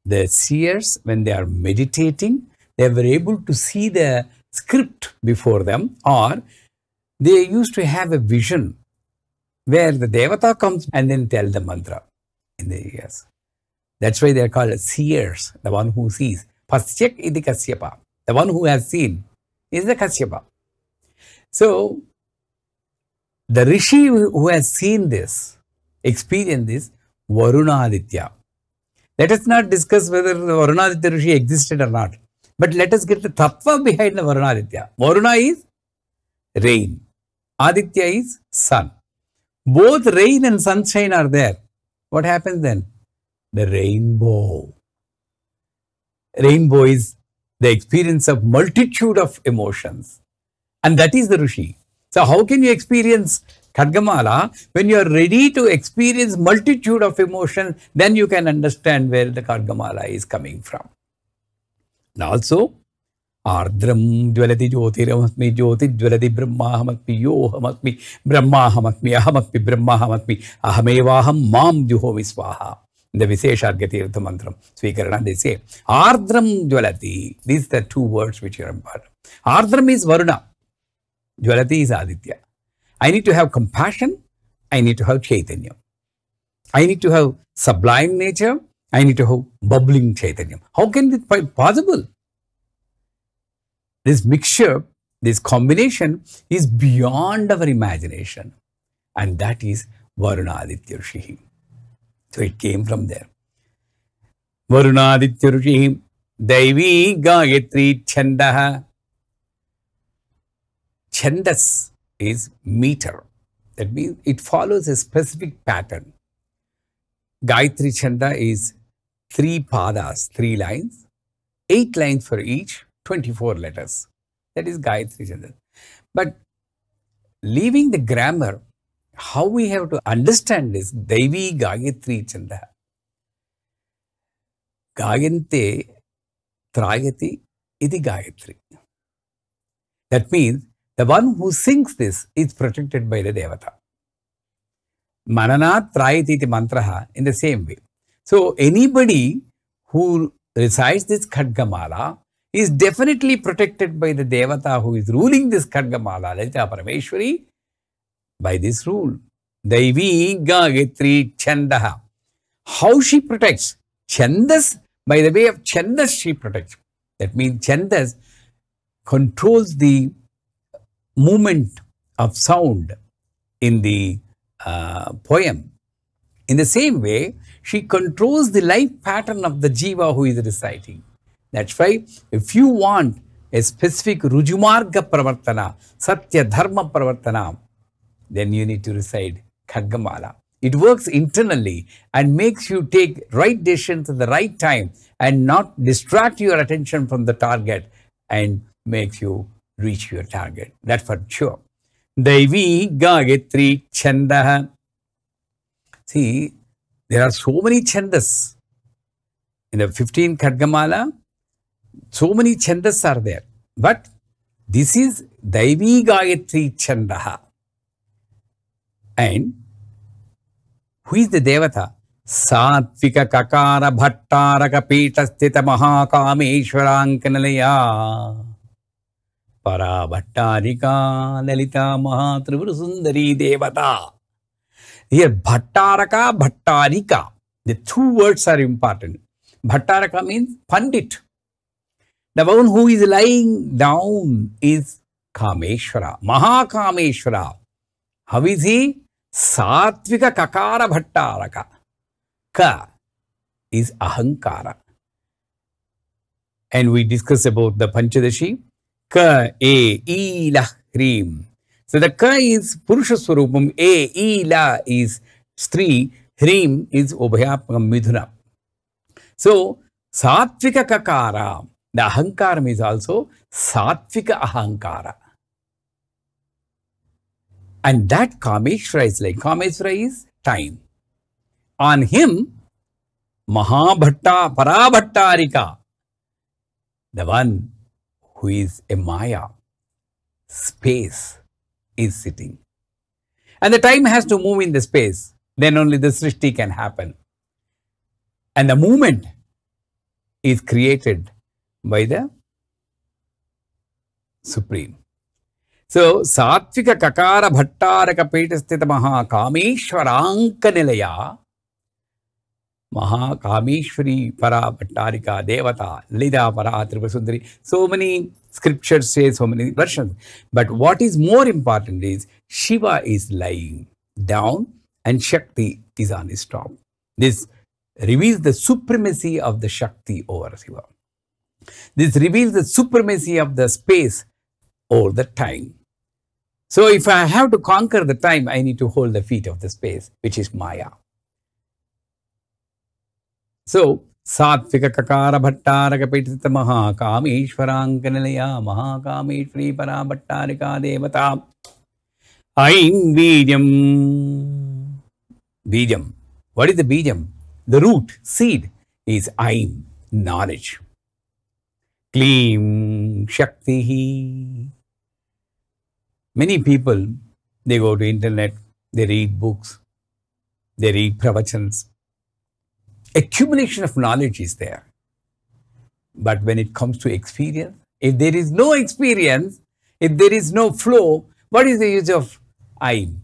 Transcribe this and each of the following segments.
The seers, when they are meditating, they were able to see the script before them, or they used to have a vision where the Devata comes and then tell the mantra in the ears. That's why they are called seers, the one who sees. Pasyak iti Kasyapa. The one who has seen is the Kasyapa. So, the Rishi who has seen this, experienced this, Varunaditya. Let us not discuss whether the Varunaditya Rishi existed or not. But let us get the tattva behind the Varunaditya. Varuna is rain. Aditya is sun. Both rain and sunshine are there. What happens then? The rainbow. Rainbow is the experience of multitude of emotions. And that is the Rishi. So how can you experience Khadgamala? When you are ready to experience multitude of emotions, then you can understand where the Khadgamala is coming from. And also, Ardram Dvalati Jyotiramastmi Jyoti Dvalati Brahmahamatmi Yohamatmi Brahmahamatmi Ahamatmi Brahmahamatmi Ahamevaham Mam Juhomi Swaha. In the Visheshargati Tirtha Mantram, Svikarana, they say, Ardram Dvalati. These are the two words which are important. Ardram is Varuna. Dvalati is Aditya. I need to have compassion. I need to have Chaitanya. I need to have sublime nature. I need to have bubbling Chaitanya. How can it be possible? This mixture, this combination is beyond our imagination. And that is Varunaditya Rishi. So it came from there. Varunaditya Rishi, Daivi Gayatri Chandaha. Chandas is meter. That means it follows a specific pattern. Gayatri Chanda is 3 padas, 3 lines, 8 lines for each, 24 letters. That is Gayatri Chanda. But leaving the grammar, how we have to understand this, Daivi Gayatri Chanda. Gayante Trayati iti Gayatri. That means the one who sings this is protected by the Devata. Mananat Trayati iti mantraha in the same way. So anybody who recites this Khadgamala is definitely protected by the Devata who is ruling this Khadgamala, Lalita Parameshwari, by this rule. Daivi Gayatri Chandaha. How she protects? Chandas, by the way of Chandas she protects. That means Chandas controls the movement of sound in the poem. In the same way, she controls the life pattern of the jiva who is reciting. That's why if you want a specific Rujumarga Pravartana, Satya Dharma Pravartana, then you need to recite Khadgamala. It works internally and makes you take right decisions at the right time and not distract your attention from the target and makes you reach your target. That's for sure. Daivi Gayatri Chandaha. See, there are so many chandas. In the 15 Khadgamala, so many chandas are there. But this is Daivi Gayatri Chandaha. And who is the Devata? Satvika Kakara Bhattaraka Pita Sthita Mahakameeshwarankanalaya Para Bhattarika Lalita Mahatrivurasundari Devata. Here Bhattaraka, Bhattarika. The 2 words are important. Bhattaraka means Pandit. The one who is lying down is Kameshwara, Mahakameshwara. How is he? Satvika Kakara Bhattaraka. Ka is Ahankara. And we discuss about the Panchadashi. Ka, E, I, La, Hrim. So the Ka is Purusha Swarupam, E, I, La is Stri, Hrim is Ubhayapakam Midhuna. So Satvika Kakara, the Ahankaram is also Satvika Ahankara. And that Kameshwara is like, Kameshwara is time. On him, Mahabhatta, Parabhattarika, the one who is a Maya, space, is sitting. And the time has to move in the space. Then only the Srishti can happen. And the movement is created by the Supreme. So, Satvika Kakara Bhattaraka Petastita Maha Kameshwaranka Nilaya Maha Kameshwari Para Bhattarika Devata Lida Para Tripasundari. So many scriptures say so many versions. But what is more important is Shiva is lying down and Shakti is on his top. This reveals the supremacy of the Shakti over Shiva. This reveals the supremacy of the space over the time. So if I have to conquer the time, I need to hold the feet of the space, which is Maya. So, Satvika Kakara Bhattaraka Petita Maha Kameshwaranka Nilaya Maha Kameshwari Para Bhattarika Devata Aim Bijam. Bijam. What is the Bijam? The root, seed, is Aim, knowledge. Klim Shaktihi. Many people, they go to internet, they read books, they read pravachans. Accumulation of knowledge is there. But when it comes to experience, if there is no experience, if there is no flow, what is the use of Aim?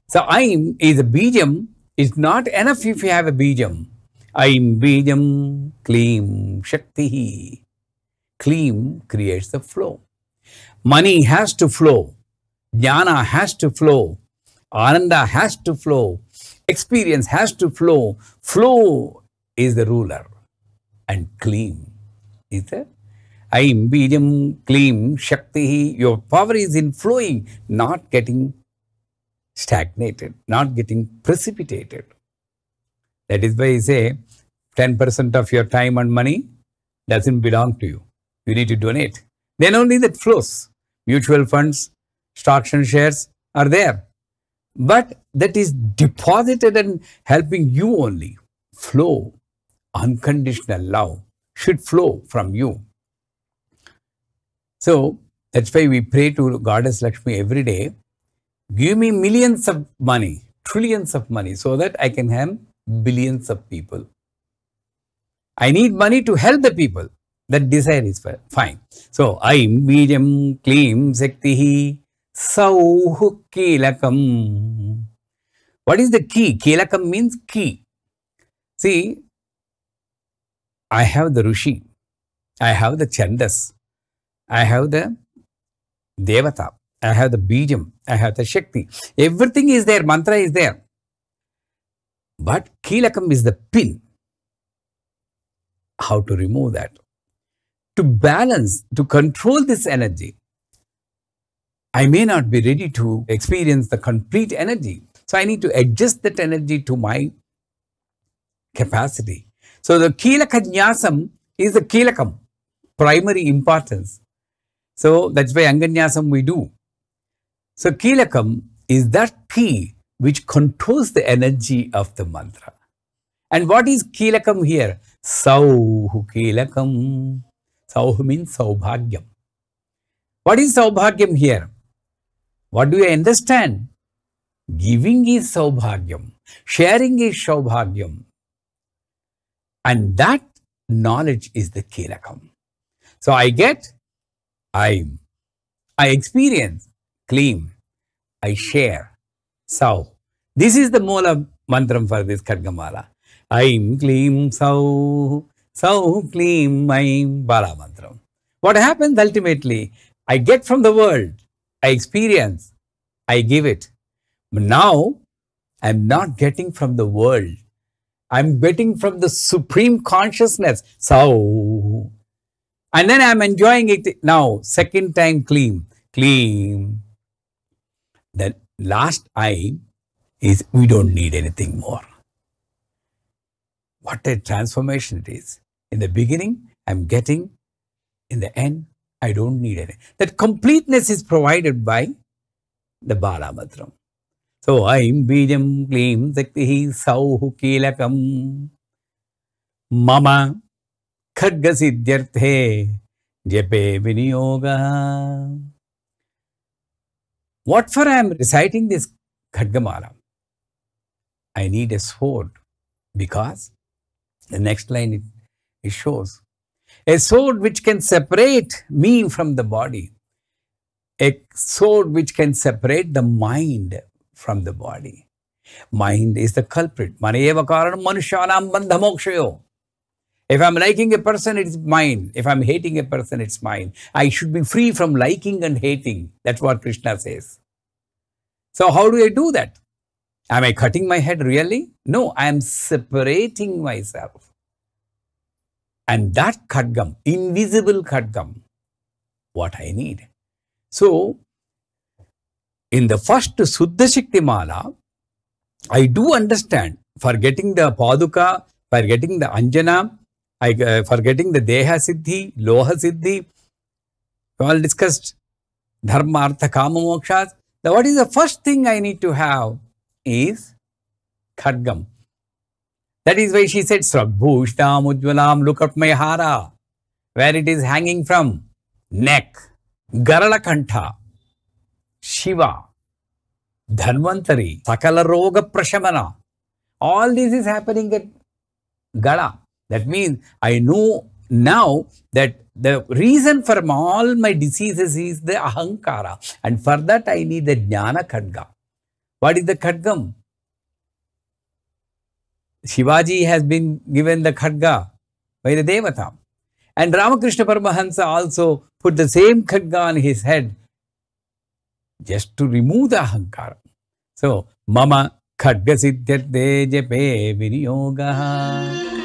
So Aim is a Bijam. It's not enough if you have a Bijam. Aim Bijam Klim Shaktihi. Klim creates the flow. Money has to flow. Jnana has to flow. Ananda has to flow. Experience has to flow. Flow is the ruler. And Klim is the Aim Bijam Klim Shaktihi. Your power is in flowing, not getting stagnated, not getting precipitated. That is why I say 10% of your time and money doesn't belong to you. You need to donate. Then only that flows. Mutual funds, stocks and shares are there. But that is deposited and helping you only. Flow, unconditional love should flow from you. So that's why we pray to Goddess Lakshmi every day. Give me millions of money, trillions of money, so that I can have billions of people. I need money to help the people. That desire is fine. So, Aim Bijam Klim Shaktihi Sauhu Kilakam. What is the key? Kilakam means key. See, I have the Rishi, I have the Chandas, I have the Devata, I have the Bijam, I have the Shakti. Everything is there, mantra is there. But Kilakam is the pin. How to remove that? To balance, to control this energy, I may not be ready to experience the complete energy. So I need to adjust that energy to my capacity. So the Kilaka Nyasam is the Kilakam, primary importance. So that's why Anganyasam we do. So Kilakam is that key which controls the energy of the mantra. And what is Kilakam here? Sauhu Kilakam. Sauhu means Saubhagyam. What is Saubhagyam here? What do you understand? Giving is Saubhagyam. Sharing is Saubhagyam. And that knowledge is the Kilakam. So I get, I experience, Klim, I share, Sau. This is the Moola mantram for this Khadgamala. Aim Klim Sau. Sau Klim Aim Bala mantram. What happens ultimately? I get from the world, I experience, I give it. But now, I am not getting from the world. I am getting from the supreme consciousness. Sau. And then I am enjoying it now. Second time, Klim. Klim. The last I is we don't need anything more. What a transformation it is. In the beginning, I am getting. In the end, I don't need any. That completeness is provided by the Bala mantram. So, Aim Bijam Klim Shaktihi Sauhu Kilakam Mama Khadga Siddhyarthe Jape Viniyoga. What for I am reciting this Khadgamala? I need a sword because the next line It shows. A sword which can separate me from the body. A sword which can separate the mind from the body. Mind is the culprit. Maneva karanam manushanam bandha mokshayo. If I'm liking a person, it's mine. If I'm hating a person, it's mine. I should be free from liking and hating. That's what Krishna says. So how do I do that? Am I cutting my head really? No, I am separating myself. And that khadgam, invisible khadgam, what I need. So, in the first Suddha Shakti Mala, I do understand, forgetting the Paduka, forgetting the Anjana, forgetting the Deha Siddhi, Loha Siddhi, we all discussed Dharma, Artha, Kama, Mokshas. What is the first thing I need to have is khadgam. That is why she said, Sragbhushtam Ujvalam, look at my hara, where it is hanging from. Neck, Garalakantha, Shiva, Dhanvantari, Sakala Roga Prashamana. All this is happening at Gala. That means I know now that the reason for all my diseases is the ahankara. And for that I need the jnana khadga. What is the khadgam? Shivaji has been given the khadga by the Devata. And Ramakrishna Paramahansa also put the same khadga on his head just to remove the ahankara. So, mama khadga siddhyate jape viniyogaha.